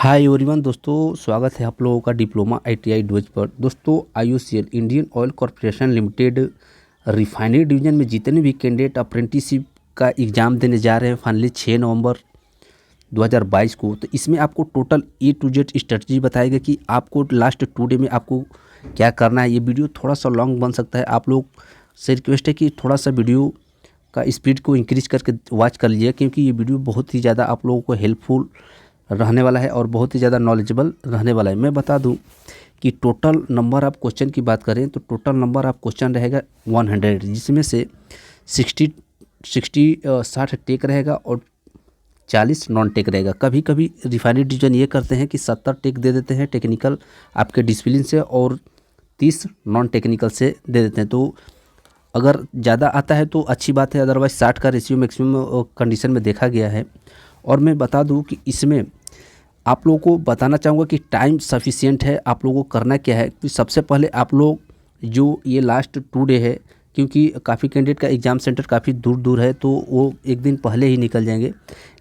Hi everyone दोस्तों, स्वागत है आप लोगों का डिप्लोमा आईटीआई डोज पर। दोस्तों, IOCL Indian oil corporation limited refinery division में जितने भी कैंडिडेट अप्रेंटिसशिप का एग्ज़ाम देने जा रहे हैं फाइनली 6 नवंबर 2022 को, तो इसमें आपको total A to Z strategy बताएगा कि आपको लास्ट 2 डे में आपको क्या करना है। ये वीडियो थोड़ा सा लॉन्ग बन सकता है, आप लोग से रिक्वेस्ट है कि थोड़ा सा वीडियो का स्पीड को इंक्रीज करके वॉच कर लीजिए, क्योंकि ये वीडियो बहुत ही ज़्यादा आप लोगों को हेल्पफुल रहने वाला है और बहुत ही ज़्यादा नॉलेजेबल रहने वाला है। मैं बता दूं कि टोटल नंबर आप क्वेश्चन की बात करें तो टोटल नंबर आप क्वेश्चन रहेगा 100, जिसमें से 60 टेक रहेगा और 40 नॉन टेक रहेगा। कभी कभी रिफाइनरी डिवीजन ये करते हैं कि 70 टेक दे देते हैं टेक्निकल आपके डिसिप्लिन से और 30 नॉन टेक्निकल से दे देते हैं। तो अगर ज़्यादा आता है तो अच्छी बात है, अदरवाइज 60 का रेशियो मैक्सिमम कंडीशन में देखा गया है। और मैं बता दूं कि इसमें आप लोगों को बताना चाहूँगा कि टाइम सफिशिएंट है। आप लोगों को करना क्या है कि सबसे पहले आप लोग जो ये लास्ट 2 डे है, क्योंकि काफ़ी कैंडिडेट का एग्ज़ाम सेंटर काफ़ी दूर दूर है तो वो एक दिन पहले ही निकल जाएंगे,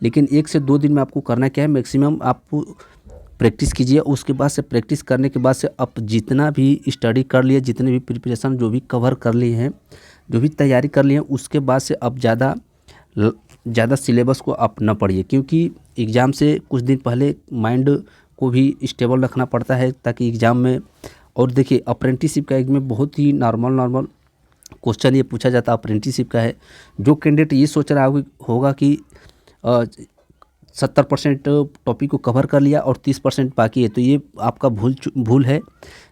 लेकिन 1 से 2 दिन में आपको करना क्या है, मैक्सिमम आप प्रैक्टिस कीजिए। उसके बाद से प्रैक्टिस करने के बाद से आप जितना भी स्टडी कर लिए, जितने भी प्रिपरेशन जो भी कवर कर लिए हैं, जो भी तैयारी कर लिए हैं, उसके बाद से अब ज़्यादा सिलेबस को आप न पढ़िए, क्योंकि एग्ज़ाम से कुछ दिन पहले माइंड को भी स्टेबल रखना पड़ता है ताकि एग्ज़ाम में। और देखिए, अप्रेंटिसशिप का एक में बहुत ही नॉर्मल क्वेश्चन ये पूछा जाता है अप्रेंटिसशिप का है। जो कैंडिडेट ये सोच रहा होगा कि 70% टॉपिक को कवर कर लिया और 30% बाकी है, तो ये आपका भूल है।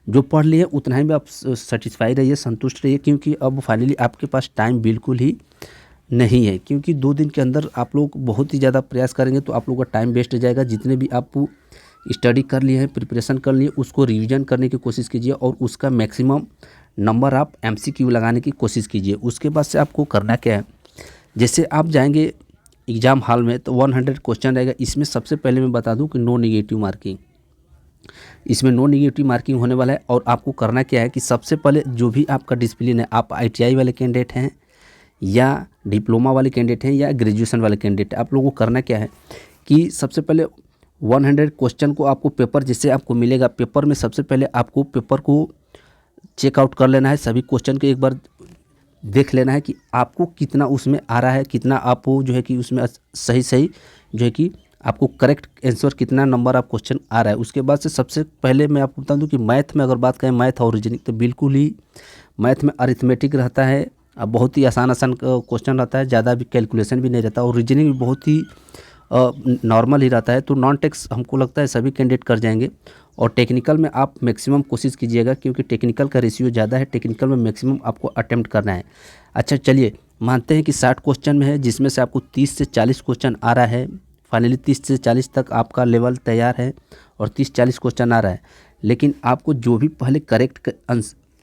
जो पढ़ लिए उतना ही में आप सेटिस्फाई रहिए, संतुष्ट रहिए, क्योंकि अब फाइनली आपके पास टाइम बिल्कुल ही नहीं है। क्योंकि 2 दिन के अंदर आप लोग बहुत ही ज़्यादा प्रयास करेंगे तो आप लोगों का टाइम वेस्ट जाएगा। जितने भी आप स्टडी कर लिए हैं, प्रिपरेशन कर लिए, उसको रिवीजन करने की कोशिश कीजिए और उसका मैक्सिमम नंबर आप एमसीक्यू लगाने की कोशिश कीजिए। उसके बाद से आपको करना क्या है, जैसे आप जाएंगे एग्ज़ाम हॉल में तो 100 क्वेश्चन रहेगा। इसमें सबसे पहले मैं बता दूं कि नो नेगेटिव मार्किंग, इसमें नो नेगेटिव मार्किंग होने वाला है। और आपको करना क्या है कि सबसे पहले जो भी आपका डिसिप्लिन है, आप आईटीआई वाले कैंडिडेट हैं या डिप्लोमा वाले कैंडिडेट हैं या ग्रेजुएशन वाले कैंडिडेट, आप लोगों को करना क्या है कि सबसे पहले 100 क्वेश्चन को आपको पेपर जैसे आपको मिलेगा, पेपर में सबसे पहले आपको पेपर को चेकआउट कर लेना है। सभी क्वेश्चन को एक बार देख लेना है कि आपको कितना उसमें आ रहा है, कितना आप जो है कि उसमें सही जो है कि आपको करेक्ट आंसर कितना नंबर आप क्वेश्चन आ रहा है। उसके बाद से सबसे पहले मैं आपको बता दूं कि मैथ में अगर बात करें, मैथ और रीजनिंग, तो बिल्कुल ही मैथ में अरिथमेटिक रहता है, अब बहुत ही आसान क्वेश्चन रहता है, ज़्यादा भी कैलकुलेशन भी नहीं रहता, और रीजनिंग भी बहुत ही नॉर्मल ही रहता है। तो नॉन टेक्स हमको लगता है सभी कैंडिडेट कर जाएंगे। और टेक्निकल में आप मैक्सिमम कोशिश कीजिएगा, क्योंकि टेक्निकल का रेशियो ज़्यादा है, टेक्निकल में मैक्सिमम आपको अटेम्प्ट करना है। अच्छा चलिए, मानते हैं कि 60 क्वेश्चन में है, जिसमें से आपको 30 से 40 क्वेश्चन आ रहा है। फाइनली 30 से 40 तक आपका लेवल तैयार है और 30-40 क्वेश्चन आ रहा है, लेकिन आपको जो भी पहले करेक्ट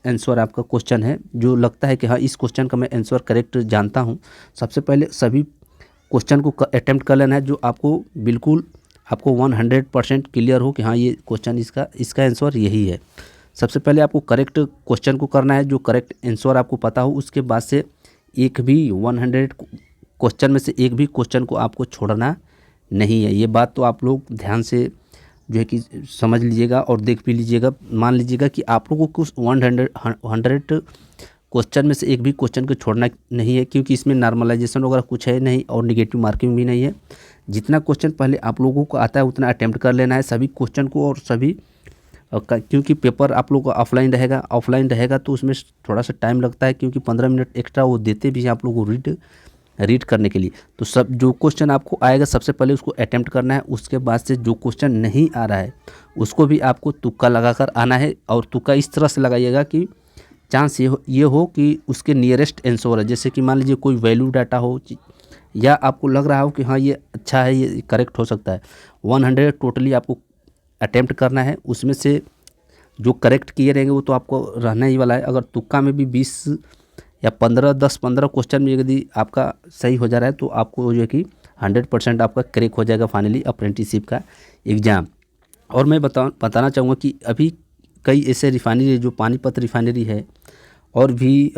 आंसर आपका क्वेश्चन है, जो लगता है कि हाँ इस क्वेश्चन का मैं आंसर करेक्ट जानता हूँ, सबसे पहले सभी क्वेश्चन को अटेम्प्ट कर लेना है, जो आपको बिल्कुल आपको 100% क्लियर हो कि हाँ ये क्वेश्चन इसका आंसर यही है। सबसे पहले आपको करेक्ट क्वेश्चन को करना है, जो करेक्ट आंसर आपको पता हो। उसके बाद से एक भी 100 क्वेश्चन में से एक भी क्वेश्चन को आपको छोड़ना नहीं है। ये बात तो आप लोग ध्यान से जो है कि समझ लीजिएगा और देख भी लीजिएगा। मान लीजिएगा कि आप लोगों को 100 क्वेश्चन में से एक भी क्वेश्चन को छोड़ना नहीं है, क्योंकि इसमें नॉर्मलाइजेशन वगैरह कुछ है नहीं और नेगेटिव मार्किंग भी नहीं है। जितना क्वेश्चन पहले आप लोगों को आता है उतना अटेम्प्ट कर लेना है सभी क्वेश्चन को। और सभी क्योंकि पेपर आप लोगों का ऑफलाइन रहेगा तो उसमें थोड़ा सा टाइम लगता है, क्योंकि 15 मिनट एक्स्ट्रा वो देते भी हैं आप लोगों को रीड करने के लिए। तो सब जो क्वेश्चन आपको आएगा सबसे पहले उसको अटेम्प्ट करना है। उसके बाद से जो क्वेश्चन नहीं आ रहा है उसको भी आपको तुक्का लगाकर आना है, और तुक्का इस तरह से लगाइएगा कि चांस ये हो कि उसके नियरेस्ट आंसर है। जैसे कि मान लीजिए कोई वैल्यू डाटा हो या आपको लग रहा हो कि हाँ ये अच्छा है, ये करेक्ट हो सकता है। 100 टोटली आपको अटेम्प्ट करना है, उसमें से जो करेक्ट किए रहेंगे वो तो आपको रहना ही वाला है। अगर तुक्का में भी 20 या 10-15 क्वेश्चन में यदि आपका सही हो जा रहा है तो आपको जो है कि 100% आपका क्रैक हो जाएगा फाइनली अप्रेंटिसशिप का एग्ज़ाम। और मैं बताना चाहूँगा कि अभी कई ऐसे रिफाइनरी है, जो पानीपत रिफाइनरी है, और भी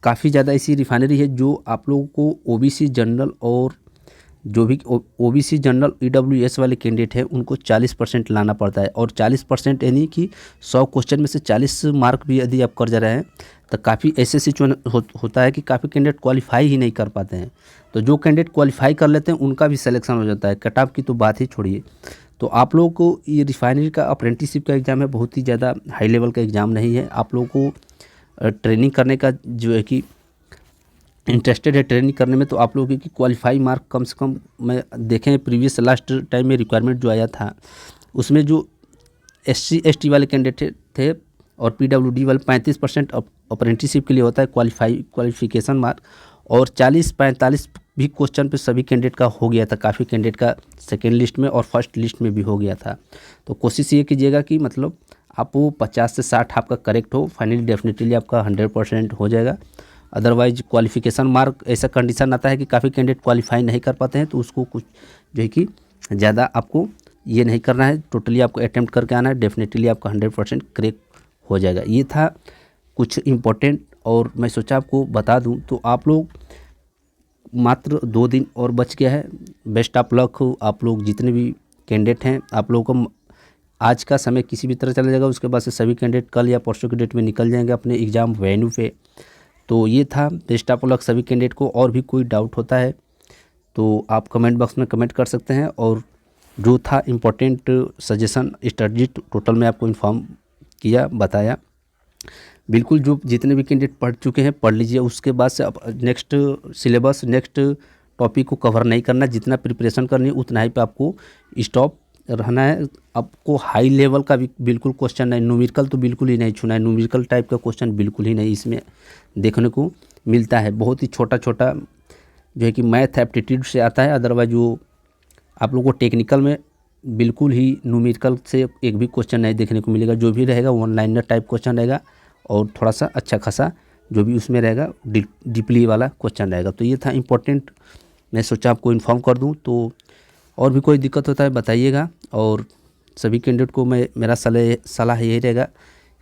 काफ़ी ज़्यादा ऐसी रिफाइनरी है जो आप लोगों को ओबीसी जनरल और जो भी ओबीसी जनरल ईडब्ल्यूएस वाले कैंडिडेट हैं उनको 40% लाना पड़ता है, और 40% यानी कि 100 क्वेश्चन में से 40 मार्क भी यदि आप कर जा रहे हैं तो काफ़ी ऐसे सिचुएशन होता है कि काफ़ी कैंडिडेट क्वालिफाई ही नहीं कर पाते हैं। तो जो कैंडिडेट क्वालिफाई कर लेते हैं उनका भी सिलेक्शन हो जाता है, कट ऑफ की तो बात ही छोड़िए। तो आप लोगों को ये रिफाइनरी का अप्रेंटिसशिप का एग्ज़ाम है, बहुत ही ज़्यादा हाई लेवल का एग्ज़ाम नहीं है। आप लोगों को ट्रेनिंग करने का जो है कि इंटरेस्टेड है ट्रेनिंग करने में, तो आप लोगों की क्वालिफाई मार्क कम से कम मैं देखें प्रीवियस लास्ट टाइम में रिक्वायरमेंट जो आया था उसमें जो SC ST वाले कैंडिडेट थे और PWD वाले 35% अप्रेंटिसशिप के लिए होता है क्वालिफिकेशन मार्क, और 40-45 भी क्वेश्चन पे सभी कैंडिडेट का हो गया था, काफ़ी कैंडिडेट का सेकेंड लिस्ट में और फर्स्ट लिस्ट में भी हो गया था। तो कोशिश ये कीजिएगा कि मतलब आप वो 50 से 60 आपका करेक्ट हो, फाइनली डेफिनेटली आपका 100% हो जाएगा। अदरवाइज क्वालिफिकेशन मार्क ऐसा कंडीशन आता है कि काफ़ी कैंडिडेट क्वालिफाई नहीं कर पाते हैं, तो उसको कुछ जो है कि ज़्यादा आपको ये नहीं करना है, टोटली आपको अटेम्प्ट करके आना है, डेफिनेटली आपका 100% करेक्ट हो जाएगा। ये था कुछ इम्पोर्टेंट, और मैं सोचा आपको बता दूं। तो आप लोग मात्र 2 दिन और बच गया है, बेस्ट ऑफ लक हो। आप लोग जितने भी कैंडिडेट हैं, आप लोगों को आज का समय किसी भी तरह चला जाएगा, उसके बाद से सभी कैंडिडेट कल या परसों की डेट में निकल जाएंगे अपने एग्ज़ाम वेन्यू पे। तो ये था बेस्ट ऑफ लक सभी कैंडिडेट को। और भी कोई डाउट होता है तो आप कमेंट बॉक्स में कमेंट कर सकते हैं, और जो था इम्पोर्टेंट सजेशन स्ट्रेटजी टोटल में आपको इन्फॉर्म किया, बताया। बिल्कुल जो जितने भी कैंडिडेट पढ़ चुके हैं पढ़ लीजिए, उसके बाद से अब नेक्स्ट सिलेबस नेक्स्ट टॉपिक को कवर नहीं करना, जितना प्रिपरेशन करनी है उतना ही पे आपको स्टॉप रहना है। आपको हाई लेवल का भी बिल्कुल क्वेश्चन नहीं, न्यूमेरिकल तो बिल्कुल ही नहीं छूना है, न्यूमेरिकल टाइप का क्वेश्चन बिल्कुल ही नहीं इसमें देखने को मिलता है। बहुत ही छोटा छोटा जो है कि मैथ एप्टीट्यूड से आता है, अदरवाइज जो आप लोगों को टेक्निकल में बिल्कुल ही न्यूमेरिकल से एक भी क्वेश्चन नहीं देखने को मिलेगा। जो भी रहेगा वन लाइनर टाइप क्वेश्चन रहेगा, और थोड़ा सा अच्छा खासा जो भी उसमें रहेगा डीपली वाला क्वेश्चन रहेगा। तो ये था इम्पोर्टेंट, मैं सोचा आपको इन्फॉर्म कर दूं। तो और भी कोई दिक्कत होता है बताइएगा, और सभी कैंडिडेट को मेरा सलाह यही रहेगा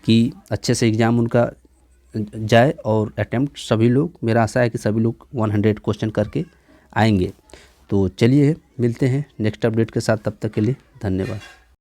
कि अच्छे से एग्ज़ाम उनका जाए और अटेम्प्ट सभी लोग, मेरा आशा है कि सभी लोग 100 क्वेश्चन करके आएंगे। तो चलिए मिलते हैं नेक्स्ट अपडेट के साथ, तब तक के लिए धन्यवाद।